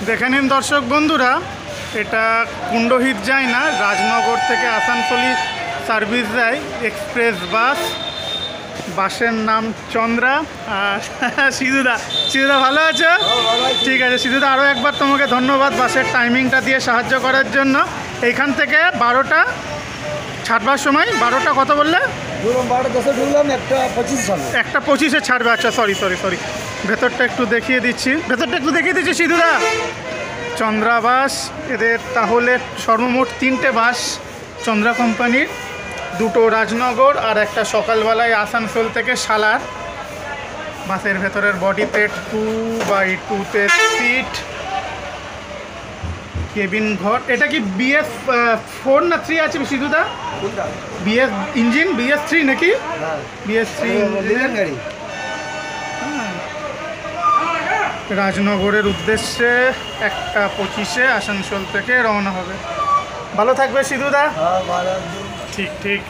দেখে নিন দর্শক বন্ধুরা, এটা কুণ্ডহিত যায় না, রাজনগর থেকে আসানসোলি সার্ভিস দেয় এক্সপ্রেস বাস। বাসের নাম চন্দ্রা। আর সিধুদা, সিধুদা ভালো আছো? ঠিক আছে সিধুদা, আরও একবার তোমাকে ধন্যবাদ বাসের টাইমিংটা দিয়ে সাহায্য করার জন্য। এইখান থেকে 12টা ছাড়বার সময়, 12টা কত বললে? 12:10 ঢুকলাম, 1:25 ছাড়বে। আচ্ছা সরি, ভেতরটা একটু দেখিয়ে দিচ্ছি, সিধুদা। চন্দ্রা বাস, এদের তাহলে সর্বমোট 3টে বাস চন্দ্রা কোম্পানির, 2টো রাজনগর আর একটা সকালবেলায় আসানসোল থেকে সালার। বাসের ভেতরের বডিতে 2x2-তে সিট, কেবিন ঘর। এটা কি BS4 না 3 আছে সিধুদা? BS ইঞ্জিন, BS3 নাকি? BS3 গাড়ি। রাজনগরের উদ্দেশ্যে 1:25-এ আসানসোল থেকে রওনা হবে। ভালো থাকবে সিধুদা। হ্যাঁ, ভালো। ঠিক।